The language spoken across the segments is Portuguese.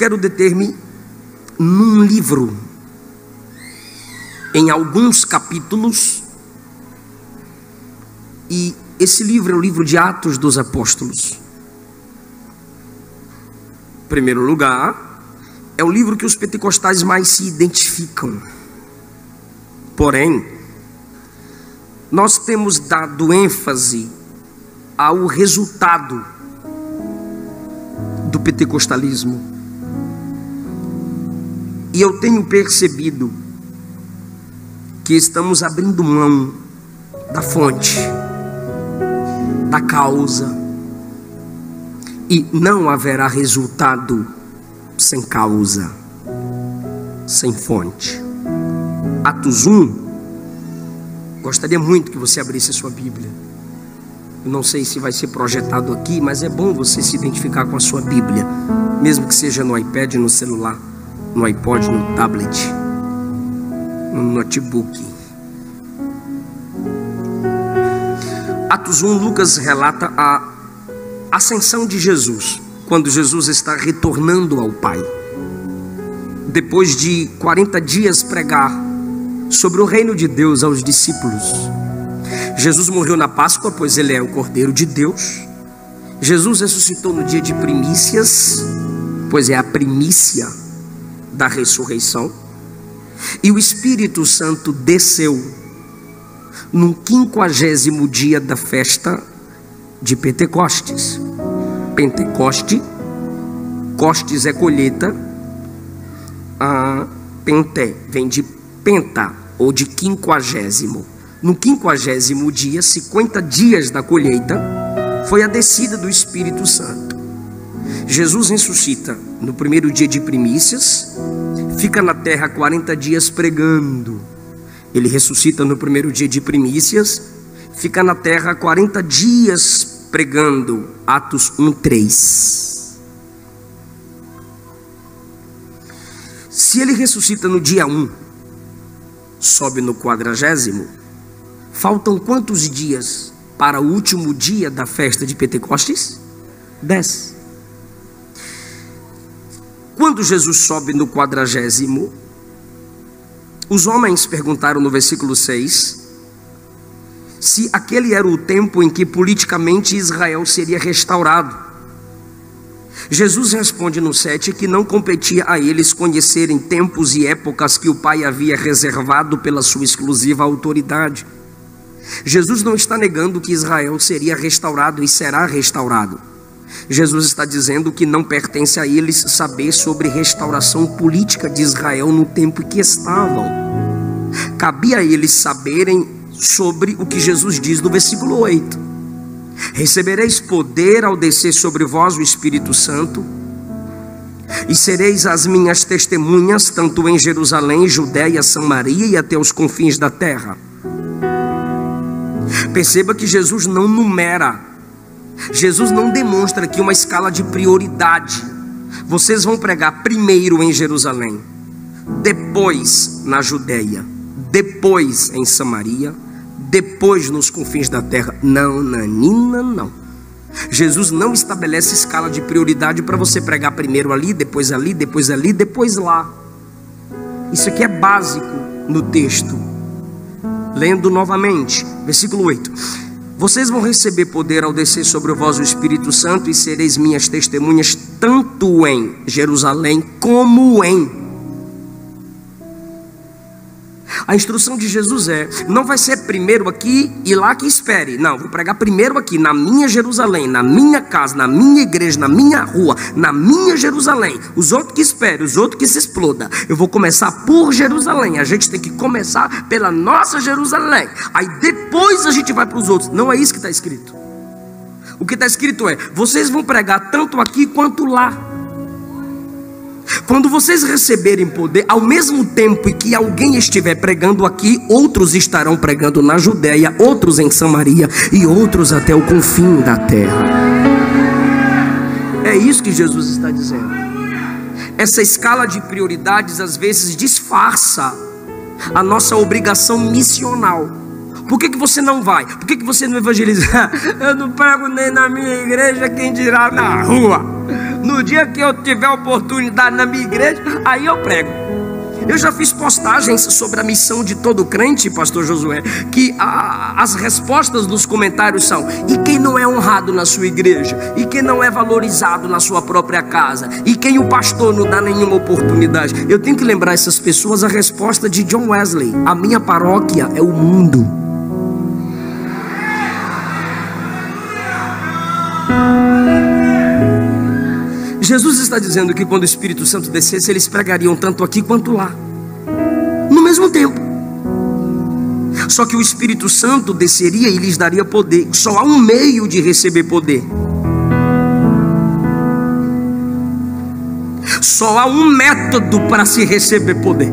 quero deter-me num livro, em alguns capítulos, e esse livro é o livro de Atos dos Apóstolos. Em primeiro lugar, é o livro que os pentecostais mais se identificam. Porém, nós temos dado ênfase ao resultado do pentecostalismo. E eu tenho percebido que estamos abrindo mão da fonte, da causa, e não haverá resultado sem causa, sem fonte. Atos 1, gostaria muito que você abrisse a sua Bíblia. Eu não sei se vai ser projetado aqui, mas é bom você se identificar com a sua Bíblia, mesmo que seja no iPad, no celular, no iPod, no tablet, no notebook. Atos 1, Lucas relata a ascensão de Jesus, quando Jesus está retornando ao Pai, depois de 40 dias pregar sobre o reino de Deus aos discípulos. Jesus morreu na Páscoa, pois ele é o Cordeiro de Deus. Jesus ressuscitou no dia de primícias, pois é a primícia da ressurreição. E o Espírito Santo desceu no 50º dia da festa de Pentecostes. Pentecoste, costes é colheita, penté vem de penta, ou de 50º. No 50º dia, 50 dias da colheita, foi a descida do Espírito Santo. Jesus ressuscita no primeiro dia de primícias, fica na terra 40 dias pregando. Ele ressuscita no primeiro dia de primícias, fica na terra 40 dias pregando. Atos 1:3. Se ele ressuscita no dia 1, sobe no 40º, faltam quantos dias para o último dia da festa de Pentecostes? 10. Quando Jesus sobe no 40º, os homens perguntaram no versículo 6 se aquele era o tempo em que politicamente Israel seria restaurado. Jesus responde no 7 que não competia a eles conhecerem tempos e épocas que o Pai havia reservado pela sua exclusiva autoridade. Jesus não está negando que Israel seria restaurado e será restaurado. Jesus está dizendo que não pertence a eles saber sobre restauração política de Israel no tempo em que estavam. Cabia a eles saberem sobre o que Jesus diz no versículo 8: recebereis poder ao descer sobre vós o Espírito Santo, e sereis as minhas testemunhas, tanto em Jerusalém, Judeia, Samaria e até os confins da terra. Perceba que Jesus não numera, Jesus não demonstra aqui uma escala de prioridade. Vocês vão pregar primeiro em Jerusalém, depois na Judeia, depois em Samaria, depois nos confins da terra. Não, nanina, não. Jesus não estabelece escala de prioridade para você pregar primeiro ali, depois ali, depois ali, depois lá. Isso aqui é básico no texto. Lendo novamente, versículo 8: vocês vão receber poder ao descer sobre vós o Espírito Santo, e sereis minhas testemunhas tanto em Jerusalém como em... A instrução de Jesus não vai ser primeiro aqui e lá que espere. Não, vou pregar primeiro aqui, na minha Jerusalém, na minha casa, na minha igreja, na minha rua, na minha Jerusalém. Os outros que esperem, os outros que se exploda. Eu vou começar por Jerusalém. A gente tem que começar pela nossa Jerusalém, aí depois a gente vai para os outros. Não é isso que está escrito. O que está escrito vocês vão pregar tanto aqui quanto lá. Quando vocês receberem poder, ao mesmo tempo em que alguém estiver pregando aqui, outros estarão pregando na Judeia, outros em Samaria e outros até o confim da terra. É isso que Jesus está dizendo. Essa escala de prioridades às vezes disfarça a nossa obrigação missional. Por que você não vai? Por que você não evangeliza? Eu não prego nem na minha igreja, quem dirá na rua. No dia que eu tiver oportunidade na minha igreja, aí eu prego. Eu já fiz postagens sobre a missão de todo crente, pastor Josué, que as respostas nos comentários são: e quem não é honrado na sua igreja? E quem não é valorizado na sua própria casa? E quem o pastor não dá nenhuma oportunidade? Eu tenho que lembrar essas pessoas a resposta de John Wesley: a minha paróquia é o mundo. Jesus está dizendo que quando o Espírito Santo descesse, eles pregariam tanto aqui quanto lá, no mesmo tempo. Só que o Espírito Santo desceria e lhes daria poder. Só há um meio de receber poder. Só há um método para se receber poder: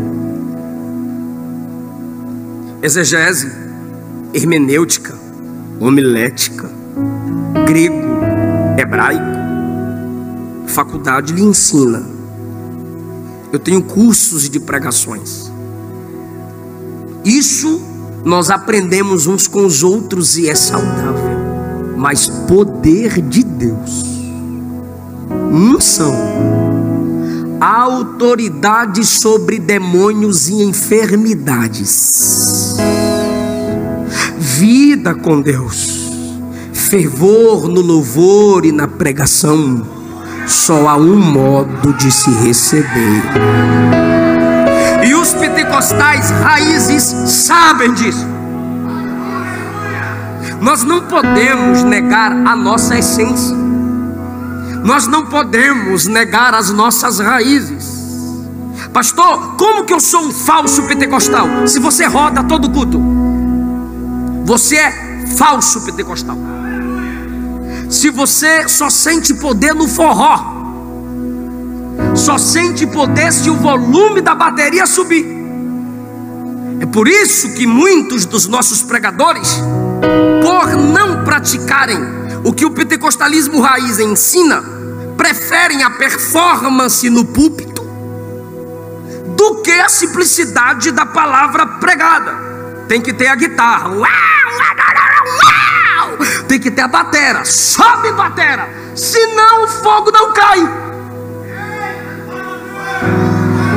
exegese, hermenêutica, homilética, grego, hebraico. Faculdade lhe ensina. Eu tenho cursos de pregações. Isso nós aprendemos uns com os outros e é saudável. Mas poder de Deus, unção, autoridade sobre demônios e enfermidades, vida com Deus, fervor no louvor e na pregação, só há um modo de se receber. E os pentecostais raízes sabem disso. Nós não podemos negar a nossa essência. Nós não podemos negar as nossas raízes. Pastor, como que eu sou um falso pentecostal? Se você roda todo culto, você é falso pentecostal. Se você só sente poder no forró, só sente poder se o volume da bateria subir. É por isso que muitos dos nossos pregadores, por não praticarem o que o pentecostalismo raiz ensina, preferem a performance no púlpito do que a simplicidade da palavra pregada. Tem que ter a guitarra, tem que ter a batera, sobe batera, senão o fogo não cai.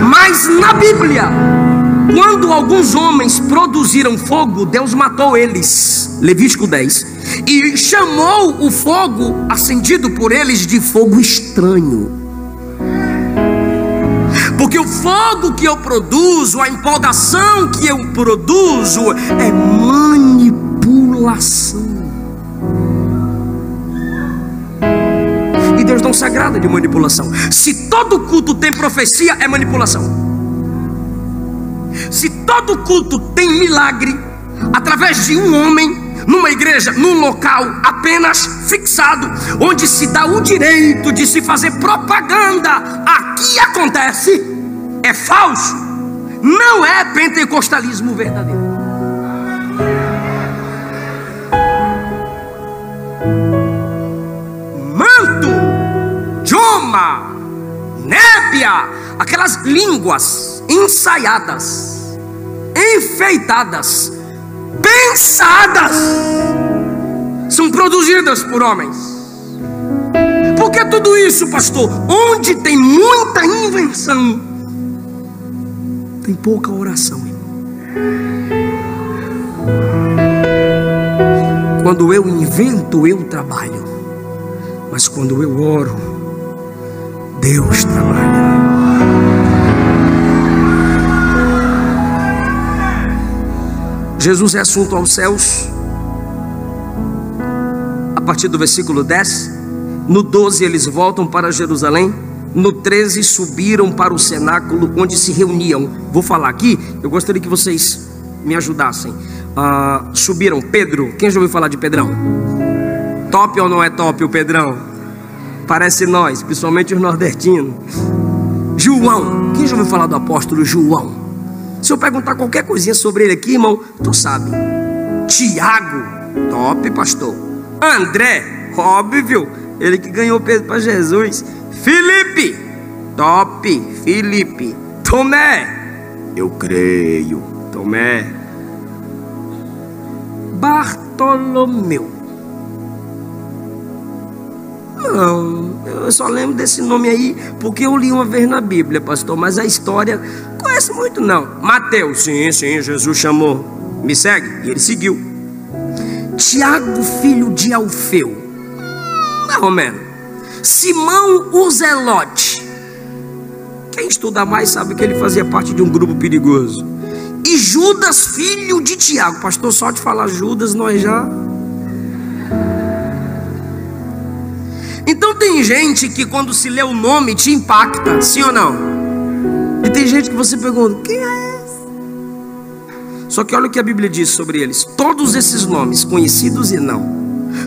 Mas na Bíblia, quando alguns homens produziram fogo, Deus matou eles, Levítico 10, e chamou o fogo acendido por eles de fogo estranho. Porque o fogo que eu produzo, a empolgação que eu produzo é manipulação. E Deus não se agrada de manipulação. Se todo culto tem profecia, é manipulação. Se todo culto tem milagre, através de um homem, numa igreja, num local apenas fixado, onde se dá o direito de se fazer propaganda, aqui acontece, é falso. Não é pentecostalismo verdadeiro. Nébia, aquelas línguas ensaiadas, enfeitadas, pensadas, são produzidas por homens. Por que tudo isso, pastor? Onde tem muita invenção, tem pouca oração. Quando eu invento, eu trabalho. Mas quando eu oro, Deus trabalha. Jesus é assunto aos céus a partir do versículo 10. No 12 eles voltam para Jerusalém. No 13 subiram para o cenáculo onde se reuniam. Vou falar aqui, eu gostaria que vocês me ajudassem. Subiram. Pedro, quem já ouviu falar de Pedrão? Top ou não é top o Pedrão? Parece nós, principalmente os nordestinos. João, quem já ouviu falar do apóstolo João? Se eu perguntar qualquer coisinha sobre ele aqui, irmão, tu sabe. Tiago, top, pastor. André, óbvio, ele que ganhou Pedro para Jesus. Filipe, top, Filipe. Tomé, eu creio, Tomé. Bartolomeu. Não, eu só lembro desse nome aí porque eu li uma vez na Bíblia, pastor, mas a história conheço muito não. Mateus, sim, Jesus chamou, me segue, e ele seguiu. Tiago, filho de Alfeu, mais ou menos. Simão o Zelote, quem estuda mais sabe que ele fazia parte de um grupo perigoso. E Judas, filho de Tiago. Pastor, só de falar Judas nós já... Então tem gente que quando se lê o nome te impacta, sim ou não? E tem gente que você pergunta, quem é esse? Só que olha o que a Bíblia diz sobre eles. Todos esses nomes, conhecidos e não,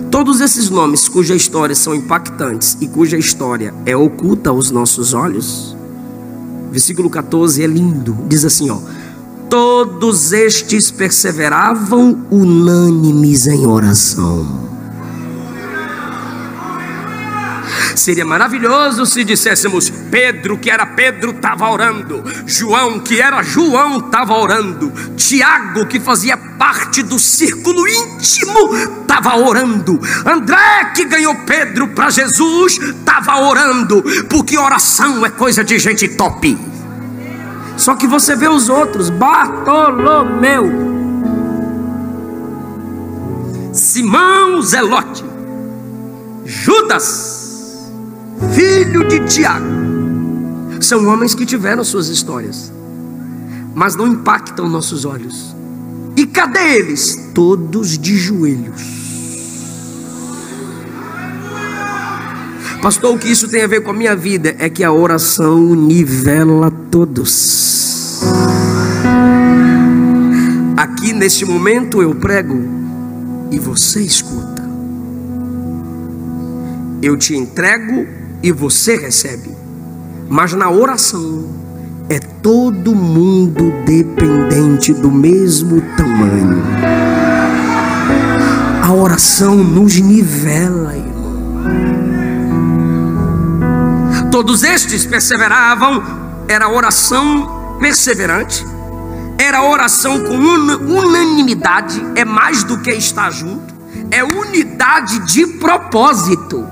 todos esses nomes cuja história são impactantes e cuja história é oculta aos nossos olhos. Versículo 14 é lindo, diz assim, ó: todos estes perseveravam unânimes em oração. Seria maravilhoso se disséssemos Pedro, que era Pedro, estava orando. João, que era João, estava orando. Tiago, que fazia parte do círculo íntimo, estava orando. André, que ganhou Pedro para Jesus, estava orando. Porque oração é coisa de gente top. Só que você vê os outros: Bartolomeu, Simão Zelote, Judas, filho de Tiago. São homens que tiveram suas histórias, mas não impactam nossos olhos. E cadê eles? Todos de joelhos. Pastor, o que isso tem a ver com a minha vida? É que a oração nivela todos. Aqui neste momento eu prego e você escuta. Eu te entrego e você recebe. Mas na oração é todo mundo dependente do mesmo tamanho. A oração nos nivela, irmão. Todos estes perseveravam. Era oração perseverante, era oração com unanimidade. É mais do que estar junto, é unidade de propósito.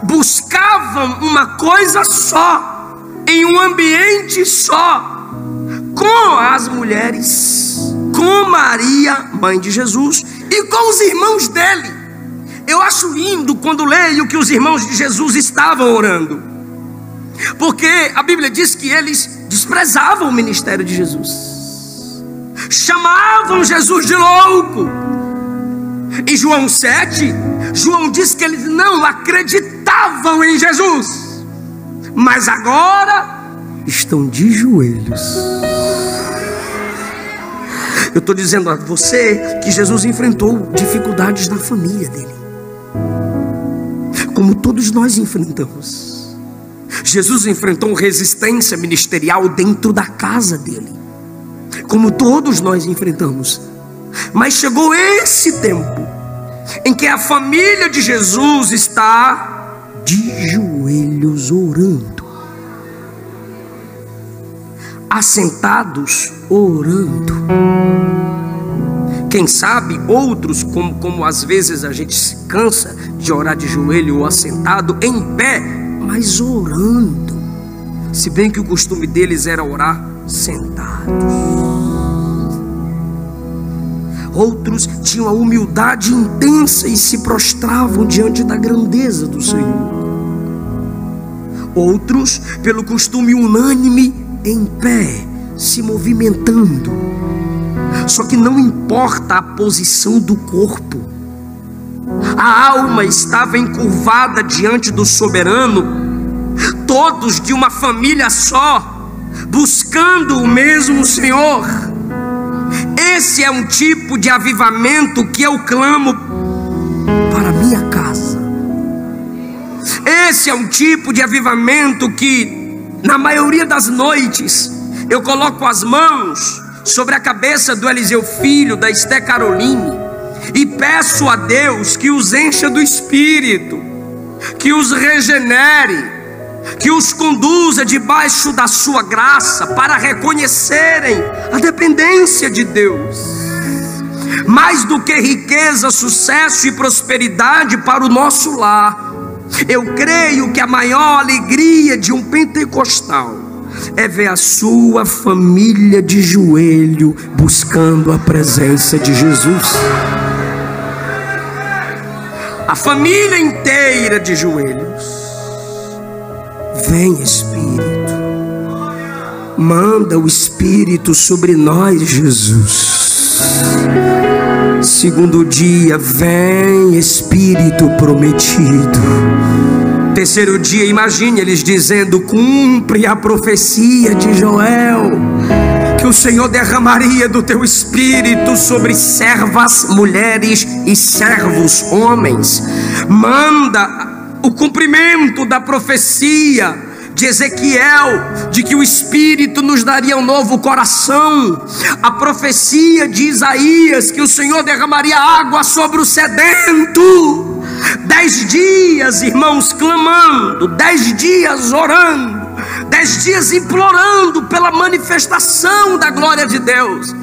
Buscavam uma coisa só, em um ambiente só, com as mulheres, com Maria, mãe de Jesus, e com os irmãos dele. Eu acho lindo quando leio que os irmãos de Jesus estavam orando, porque a Bíblia diz que eles desprezavam o ministério de Jesus, chamavam Jesus de louco. Em João 7, João diz que eles não acreditavam em Jesus, mas agora estão de joelhos. Eu estou dizendo a você que Jesus enfrentou dificuldades na família dele, como todos nós enfrentamos. Jesus enfrentou resistência ministerial dentro da casa dele, como todos nós enfrentamos. Mas chegou esse tempo em que a família de Jesus está de joelhos orando, assentados orando. Quem sabe outros, como às vezes a gente se cansa de orar de joelho ou assentado, em pé, mas orando. Se bem que o costume deles era orar sentados. Outros tinham a humildade intensa e se prostravam diante da grandeza do Senhor. Outros, pelo costume unânime, em pé, se movimentando. Só que não importa a posição do corpo, a alma estava encurvada diante do soberano, todos de uma família só, buscando o mesmo Senhor. Esse é um tipo de avivamento que eu clamo para a minha casa. Esse é um tipo de avivamento que, na maioria das noites, eu coloco as mãos sobre a cabeça do Eliseu filho, da Esté Caroline, e peço a Deus que os encha do Espírito, que os regenere, que os conduza debaixo da sua graça, para reconhecerem a dependência de Deus. Mais do que riqueza, sucesso e prosperidade para o nosso lar, Eu creio que a maior alegria de um pentecostal é ver a sua família de joelho buscando a presença de Jesus. A família inteira de joelhos. Vem, Espírito, manda o Espírito sobre nós, Jesus. Segundo dia, vem, Espírito prometido. Terceiro dia, imagine eles dizendo: cumpre a profecia de Joel, que o Senhor derramaria do teu Espírito sobre servas, mulheres e servos, homens. Manda o cumprimento da profecia de Ezequiel, de que o Espírito nos daria um novo coração. A profecia de Isaías, que o Senhor derramaria água sobre o sedento. 10 dias, irmãos, clamando, 10 dias orando, 10 dias implorando pela manifestação da glória de Deus.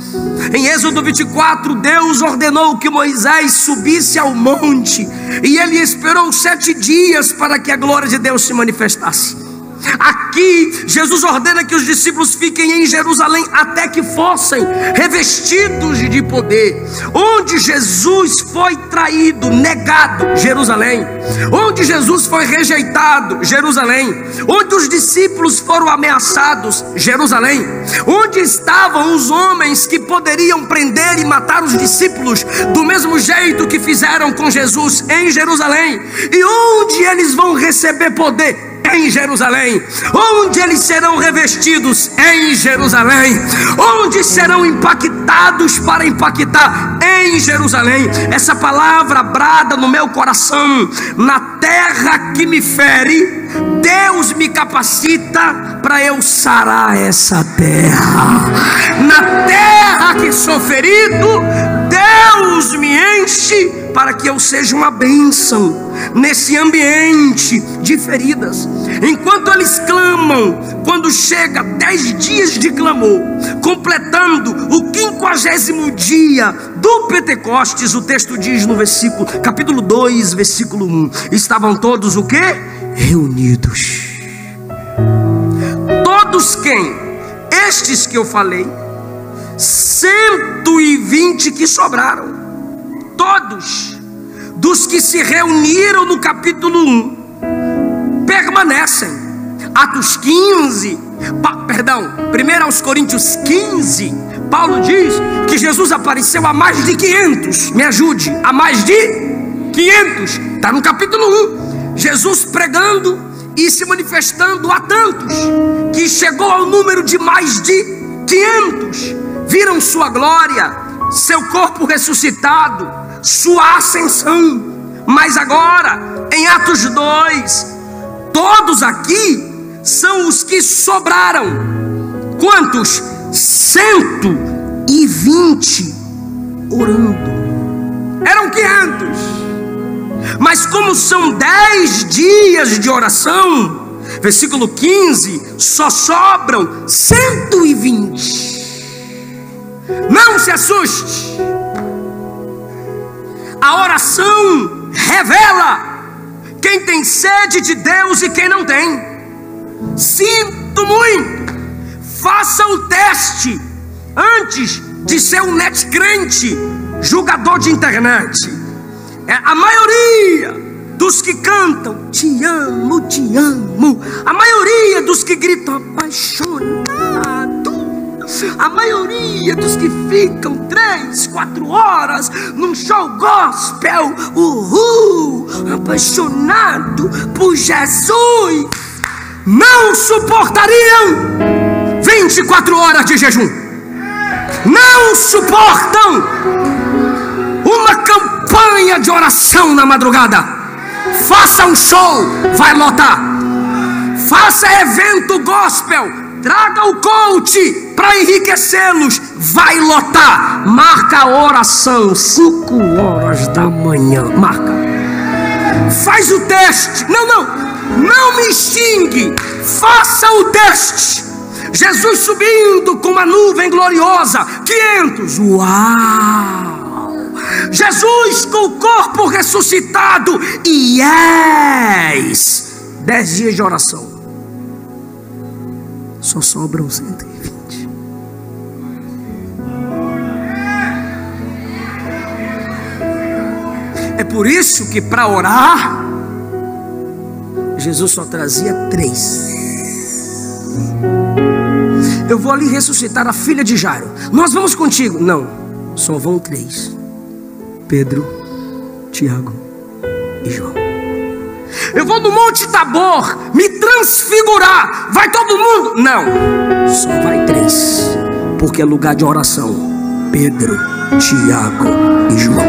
Em Êxodo 24, Deus ordenou que Moisés subisse ao monte, e ele esperou 7 dias para que a glória de Deus se manifestasse. Aqui Jesus ordena que os discípulos fiquem em Jerusalém até que fossem revestidos de poder. Onde Jesus foi traído, negado, Jerusalém. Onde Jesus foi rejeitado, Jerusalém. Onde os discípulos foram ameaçados, Jerusalém. Onde estavam os homens que poderiam prender e matar os discípulos do mesmo jeito que fizeram com Jesus, em Jerusalém. E onde eles vão receber poder? Em Jerusalém. Onde eles serão revestidos? Em Jerusalém. Onde serão impactados para impactar? Em Jerusalém. Essa palavra brada no meu coração: na terra que me fere, Deus me capacita para eu sarar essa terra. Na terra que sou ferido, Deus me enche para que eu seja uma bênção nesse ambiente de feridas. Enquanto eles clamam, quando chega 10 dias de clamor, completando o 50º dia do Pentecostes, o texto diz no capítulo 2, versículo 1: estavam todos o quê? Reunidos. Todos quem? Estes que eu falei, 120 que sobraram. Todos dos que se reuniram no capítulo 1 permanecem. Atos 15, 1 aos Coríntios 15, Paulo diz que Jesus apareceu a mais de 500. Me ajude, a mais de 500. Está no capítulo 1. Jesus pregando e se manifestando a tantos, que chegou ao número de mais de 500. Viram sua glória, seu corpo ressuscitado, sua ascensão. Mas agora, em Atos 2, todos aqui são os que sobraram. Quantos? 120 orando. Eram 500. Mas como são 10 dias de oração, versículo 15, só sobram 120. Não se assuste. A oração revela quem tem sede de Deus e quem não tem. Sinto muito. Faça o teste antes de ser um net crente, julgador de internet. A maioria dos que cantam te amo, a maioria dos que gritam apaixonado, a maioria dos que ficam 3, 4 horas num show gospel, apaixonado por Jesus, não suportariam 24 horas de jejum. Não suportam uma campanha de oração na madrugada. Faça um show, vai lotar. Faça evento gospel, traga o coach para enriquecê-los, vai lotar. Marca a oração 5 horas da manhã. Marca. Faz o teste. Não me xingue. Faça o teste. Jesus subindo com uma nuvem gloriosa, 500. Uau! Jesus com o corpo ressuscitado e 10 dias de oração. Só sobram 120. É por isso que para orar Jesus só trazia 3. Eu vou ali ressuscitar a filha de Jairo. Nós vamos contigo. Não, só vão 3: Pedro, Tiago e João. Eu vou no Monte Tabor me transfigurar. Vai todo mundo? Não, só vai 3, porque é lugar de oração: Pedro, Tiago e João.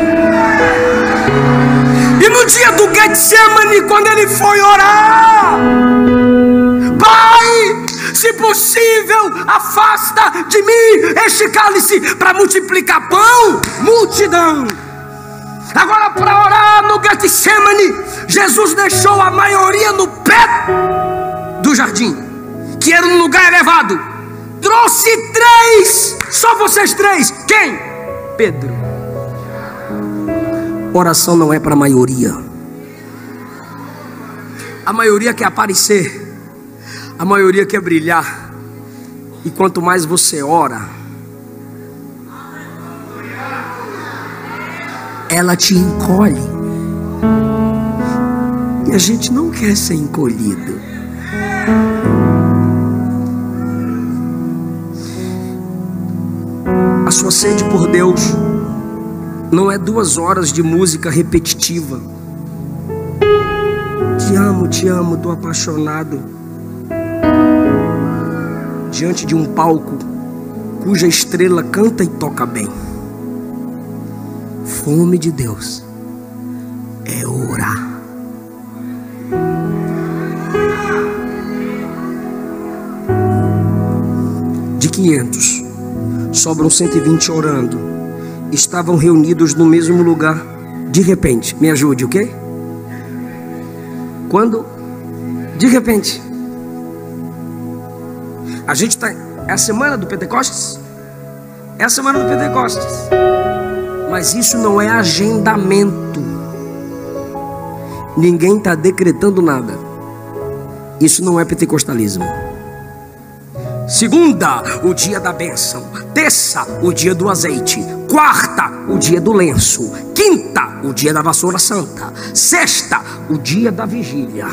E no dia do Getsemane, quando ele foi orar: Pai, se possível, afasta de mim este cálice. Para multiplicar pão, multidão. Agora, para orar no Getsemane, Jesus deixou a maioria no pé do jardim, que era um lugar elevado. Trouxe 3, só vocês 3. Quem? Pedro. Oração não é para a maioria. A maioria quer aparecer, a maioria quer brilhar. E quanto mais você ora, ela te encolhe. E a gente não quer ser encolhido. A sua sede por Deus não é 2 horas de música repetitiva. Te amo, tô apaixonado. Diante de um palco cuja estrela canta e toca bem. Fome de Deus é orar. De 500, sobram 120 orando. Estavam reunidos no mesmo lugar. De repente, me ajude, o quê? Quando? De repente. A gente está... É a semana do Pentecostes? É a semana do Pentecostes. Mas isso não é agendamento. Ninguém está decretando nada. Isso não é pentecostalismo. Segunda, o dia da bênção. Terça, o dia do azeite. Quarta, o dia do lenço. Quinta, o dia da vassoura santa. Sexta, o dia da vigília,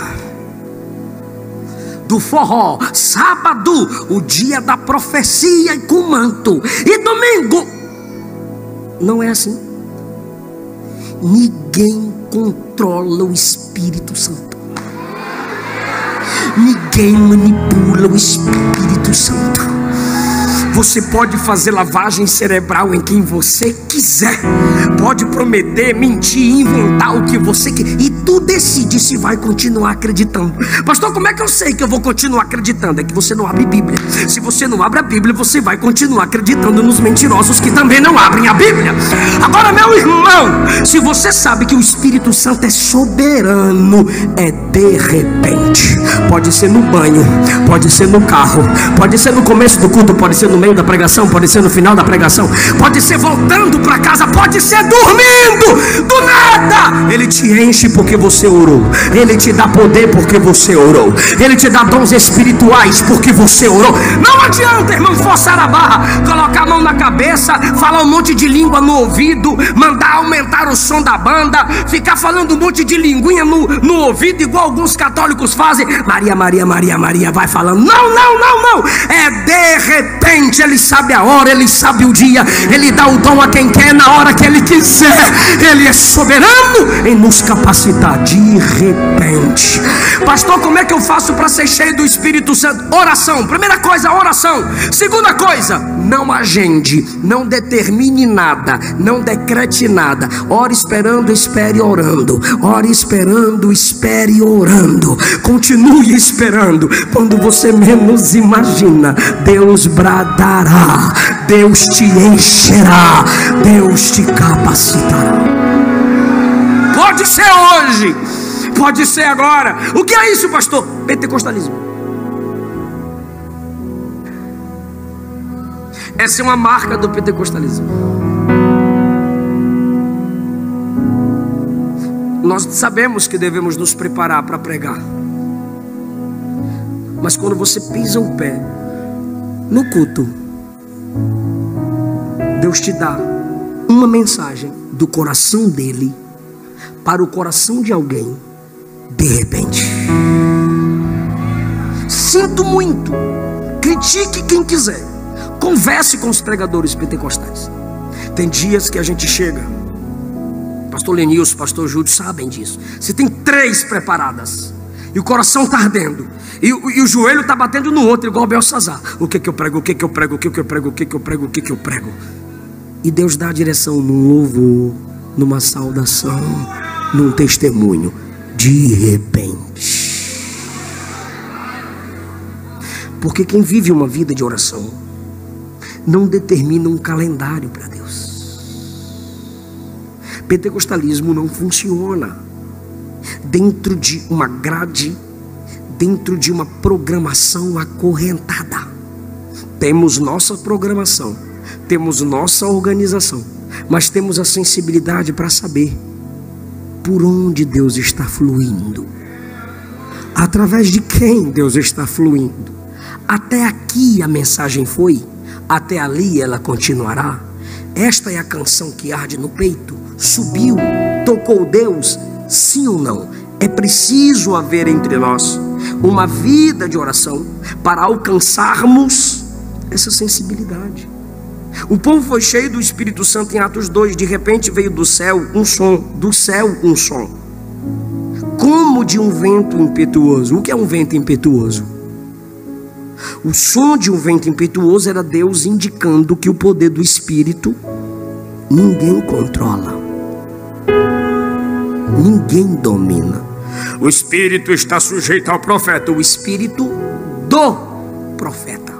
do forró. Sábado, o dia da profecia e com manto. E domingo, não é assim. Ninguém controla o Espírito Santo. Ninguém manipula o Espírito Santo. Você pode fazer lavagem cerebral em quem você quiser. Pode prometer, mentir, inventar o que você quer. E tu decide se vai continuar acreditando. Pastor, como é que eu sei que eu vou continuar acreditando? É que você não abre Bíblia. Se você não abre a Bíblia, você vai continuar acreditando nos mentirosos que também não abrem a Bíblia. Agora, meu irmão, se você sabe que o Espírito Santo é soberano, é de repente. Pode ser no banho, pode ser no carro, pode ser no começo do culto, pode ser no meio da pregação, pode ser no final da pregação, pode ser voltando para casa, pode ser dormindo. Do nada, Ele te enche porque você orou. Ele te dá poder porque você orou. Ele te dá dons espirituais porque você orou. Não adianta, irmão, forçar a barra, colocar a mão na cabeça, falar um monte de língua no ouvido, mandar aumentar o som da banda, ficar falando um monte de linguinha no ouvido, igual alguns católicos fazem. Maria, Maria, Maria, Maria, vai falando. Não, não, não, não. É de repente. Ele sabe a hora, Ele sabe o dia. Ele dá o dom a quem quer, na hora que Ele quiser. Ele é soberano em nos capacitar. De repente. Pastor, como é que eu faço para ser cheio do Espírito Santo? Oração. Primeira coisa, oração. Segunda coisa, não agende, não determine nada, não decrete nada. Ore esperando, espere orando. Ore esperando, espere orando. Continue esperando. Quando você menos imagina, Deus bradará, Deus te encherá, Deus te capacitará. Pode ser hoje, pode ser agora. O que é isso, pastor? Pentecostalismo. Essa é uma marca do pentecostalismo. Nós sabemos que devemos nos preparar para pregar, mas quando você pisa o pé no culto, Deus te dá uma mensagem do coração dele para o coração de alguém, de repente. Sinto muito, critique quem quiser, converse com os pregadores pentecostais. Tem dias que a gente chega, pastor Lenilson, pastor Júlio sabem disso. Você tem 3 preparadas e o coração está ardendo, e o joelho está batendo no outro, igual o Belsazar. O que eu prego, o que eu prego, o que eu prego, o que eu prego, o que eu prego. E Deus dá a direção num louvor, numa saudação, num testemunho, de repente. Porque quem vive uma vida de oração não determina um calendário para Deus. Pentecostalismo não funciona dentro de uma grade, dentro de uma programação acorrentada. Temos nossa programação, temos nossa organização, mas temos a sensibilidade para saber por onde Deus está fluindo, através de quem Deus está fluindo. Até aqui a mensagem foi, até ali ela continuará. Esta é a canção que arde no peito. Subiu, tocou Deus, sim ou não? É preciso haver entre nós uma vida de oração para alcançarmos essa sensibilidade. O povo foi cheio do Espírito Santo em Atos 2. De repente veio do céu um som, do céu um som, como de um vento impetuoso. O que é um vento impetuoso? O som de um vento impetuoso era Deus indicando que o poder do Espírito ninguém controla, ninguém domina. O Espírito está sujeito ao profeta, o Espírito do profeta.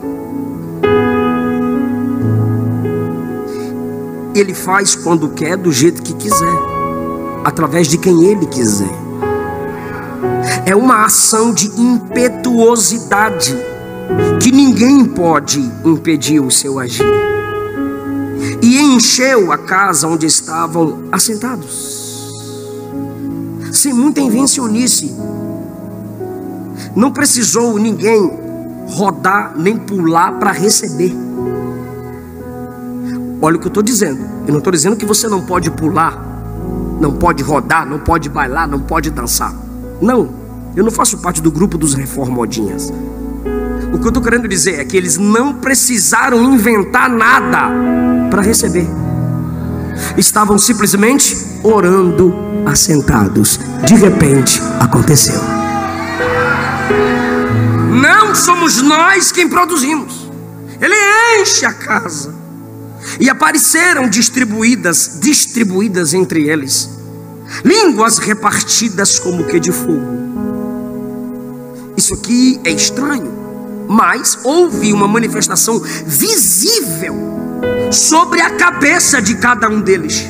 Ele faz quando quer, do jeito que quiser, através de quem ele quiser. É uma ação de impetuosidade que ninguém pode impedir o seu agir. E encheu a casa onde estavam assentados, sem muita invencionice. Não precisou ninguém rodar nem pular para receber. Olha o que eu estou dizendo. Eu não estou dizendo que você não pode pular, não pode rodar, não pode bailar, não pode dançar. Não, eu não faço parte do grupo dos reformodinhas. O que eu estou querendo dizer é que eles não precisaram inventar nada para receber. Estavam simplesmente orando assentados. De repente aconteceu. Não somos nós quem produzimos. Ele enche a casa. E apareceram distribuídas entre eles línguas repartidas como que de fogo. Isso aqui é estranho, mas houve uma manifestação visível sobre a cabeça de cada um deles,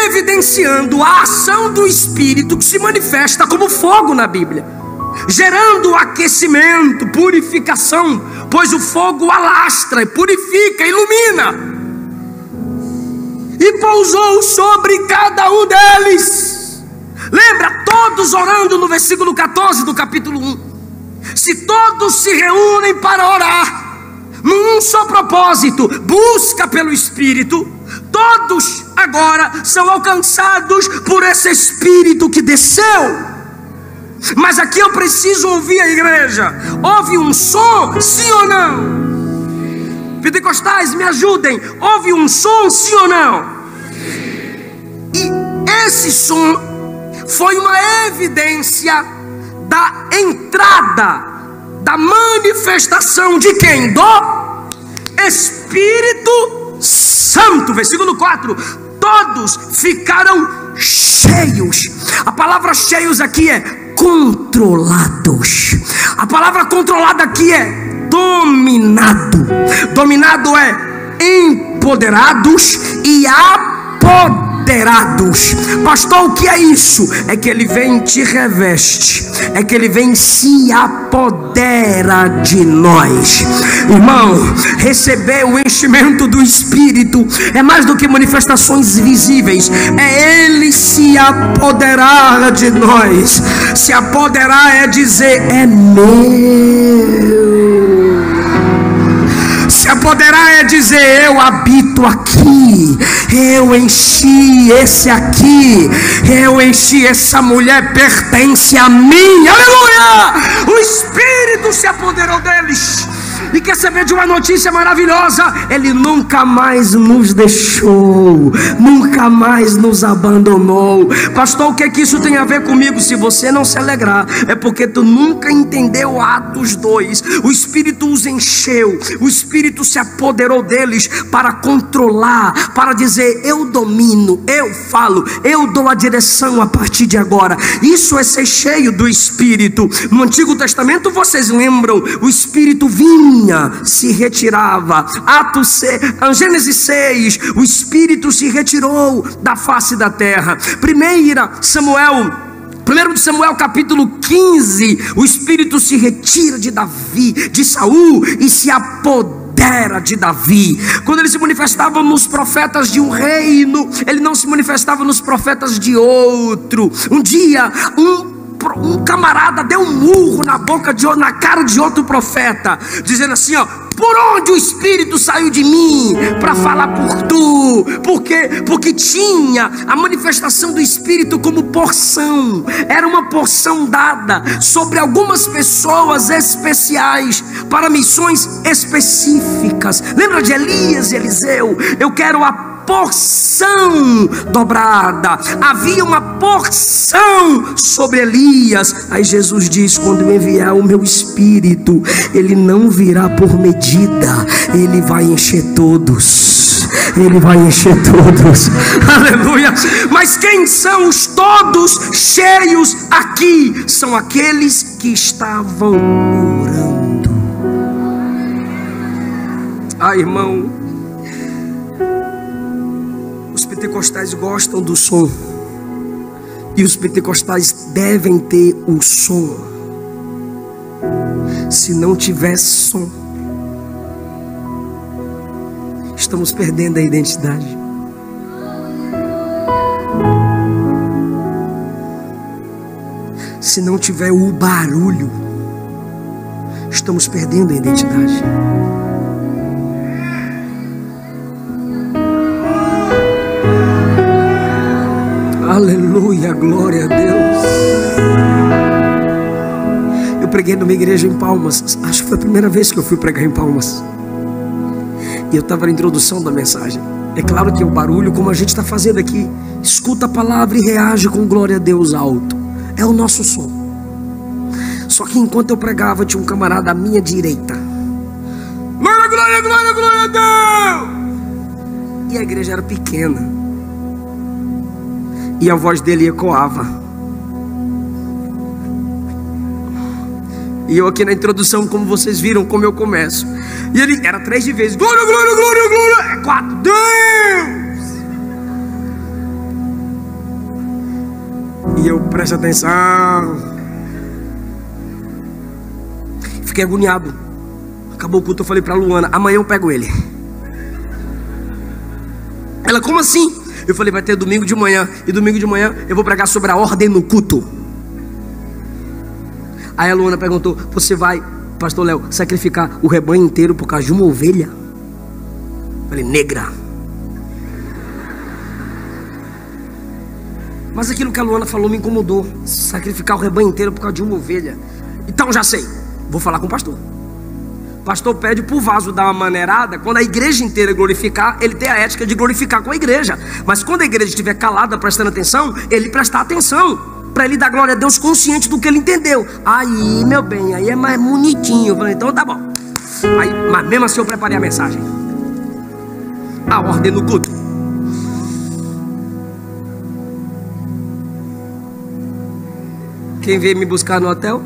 evidenciando a ação do Espírito que se manifesta como fogo na Bíblia, gerando aquecimento, purificação, pois o fogo alastra, purifica, ilumina. E pousou sobre cada um deles. Lembra, todos orando no versículo 14 do capítulo 1. Se todos se reúnem para orar num só propósito, busca pelo Espírito, todos agora são alcançados por esse Espírito que desceu. Mas aqui eu preciso ouvir a igreja. Houve um som, sim ou não? Pentecostais, me ajudem. Houve um som, sim ou não? E esse som foi uma evidência da entrada, da manifestação de quem? Do Espírito Santo. Versículo 4. Todos ficaram cheios. A palavra cheios aqui é controlados. A palavra controlada aqui é dominado. Dominado é empoderados e apoderados. apoderados. Pastor, o que é isso? É que Ele vem te reveste, é que Ele vem se apodera de nós. Irmão, receber o enchimento do Espírito é mais do que manifestações visíveis, é Ele se apoderar de nós. Se apoderar é dizer: é meu. Se apoderar é dizer: eu habito aqui, eu enchi esse aqui, eu enchi essa mulher, pertence a mim. Aleluia! O Espírito se apoderou deles. E quer saber de uma notícia maravilhosa? Ele nunca mais nos deixou, nunca mais nos abandonou. Pastor, o que é que isso tem a ver comigo? Se você não se alegrar, é porque tu nunca entendeu Atos 2. O Espírito os encheu, o Espírito se apoderou deles para controlar, para dizer: eu domino, eu falo, eu dou a direção a partir de agora. Isso é ser cheio do Espírito. No Antigo Testamento, vocês lembram, o Espírito vinha, se retirava. Gênesis 6, o Espírito se retirou da face da terra. 1 de Samuel capítulo 15, o Espírito se retira de Saul e se apodera de Davi. Quando ele se manifestava nos profetas de um reino, ele não se manifestava nos profetas de outro. Um dia, um camarada deu um murro na cara de outro profeta, dizendo assim: ó, por onde o Espírito saiu de mim para falar por tu? Porque tinha a manifestação do Espírito como porção. Era uma porção dada sobre algumas pessoas especiais, para missões específicas. Lembra de Elias e Eliseu? Eu quero a porção dobrada. Havia uma porção sobre Elias. Aí Jesus diz: quando eu enviar o meu Espírito, ele não virá por medida, ele vai encher todos. Ele vai encher todos. Aleluia. Mas quem são os todos cheios aqui? São aqueles que estavam orando. Irmão, os pentecostais gostam do som, e os pentecostais devem ter o som. Se não tiver som, estamos perdendo a identidade. Se não tiver o barulho, estamos perdendo a identidade. Aleluia, glória a Deus. Eu preguei numa igreja em Palmas. Acho que foi a primeira vez que eu fui pregar em Palmas. E eu estava na introdução da mensagem. É claro que o barulho, como a gente está fazendo aqui, escuta a palavra e reage com glória a Deus alto. É o nosso som. Só que enquanto eu pregava, tinha um camarada à minha direita. Glória, glória, glória, glória a Deus! E a igreja era pequena, e a voz dele ecoava. E eu aqui na introdução, como vocês viram, como eu começo. E ele era 3 de vez. Glória, glória, glória, glória. É 4. Deus! E eu, preste atenção. Fiquei agoniado. Acabou o culto, eu falei pra Luana: amanhã eu pego ele. Ela: como assim? Eu falei: vai ter domingo de manhã, e domingo de manhã eu vou pregar sobre a ordem no culto. Aí a Luana perguntou: você vai, pastor Léo, sacrificar o rebanho inteiro por causa de uma ovelha? Eu falei: negra. Mas aquilo que a Luana falou me incomodou. Sacrificar o rebanho inteiro por causa de uma ovelha. Então já sei, vou falar com o pastor. O pastor pede para o vaso dar uma maneirada. Quando a igreja inteira glorificar, ele tem a ética de glorificar com a igreja. Mas quando a igreja estiver calada, prestando atenção, ele prestar atenção, para ele dar glória a Deus consciente do que ele entendeu. Aí, meu bem, aí é mais bonitinho. Eu falei: então tá bom. Aí, mas mesmo assim eu preparei a mensagem. A ordem no culto. Quem veio me buscar no hotel?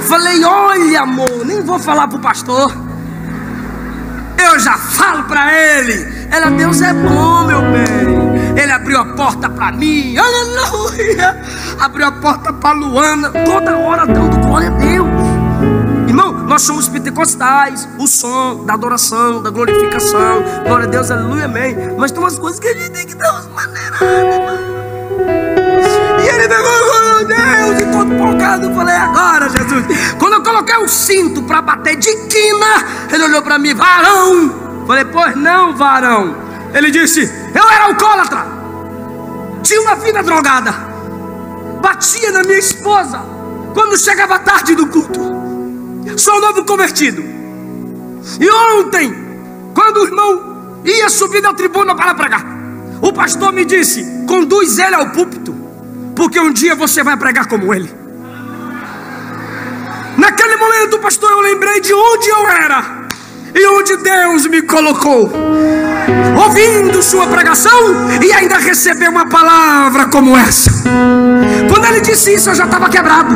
Falei: olha, amor, nem vou falar pro pastor. eu já falo para ele. Ela, Deus é bom, meu bem. Ele abriu a porta para mim, aleluia. Abriu a porta para Luana, toda hora dando glória a Deus. Irmão, nós somos pentecostais. O som da adoração, da glorificação, glória a Deus, aleluia, amém. Mas tem umas coisas que a gente tem que dar umas maneiradas, irmão. E ele pegou, Deus, e todo empolgado. Eu falei, agora, Jesus. Quando eu coloquei o cinto para bater de quina, ele olhou para mim, varão. Falei, pois não, varão. Ele disse, eu era alcoólatra, tinha uma vida drogada, batia na minha esposa quando chegava tarde do culto. Sou novo convertido. E ontem, quando o irmão ia subir da tribuna para pregar, o pastor me disse, conduz ele ao púlpito, porque um dia você vai pregar como ele. Naquele momento, pastor, eu lembrei de onde eu era e onde Deus me colocou, ouvindo sua pregação e ainda receber uma palavra como essa. Quando ele disse isso, eu já estava quebrado.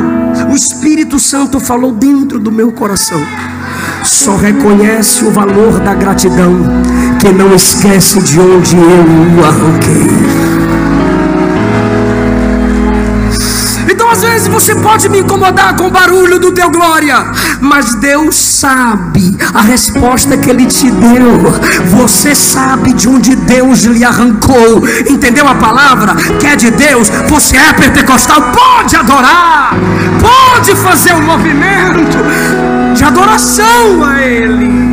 O Espírito Santo falou dentro do meu coração: só reconhece o valor da gratidão quem não esquece de onde eu o arranquei. Então às vezes você pode me incomodar com o barulho do teu glória, mas Deus sabe a resposta que Ele te deu. Você sabe de onde Deus lhe arrancou. Entendeu a palavra? Que é de Deus. Você é pentecostal, pode adorar, pode fazer um movimento de adoração a Ele.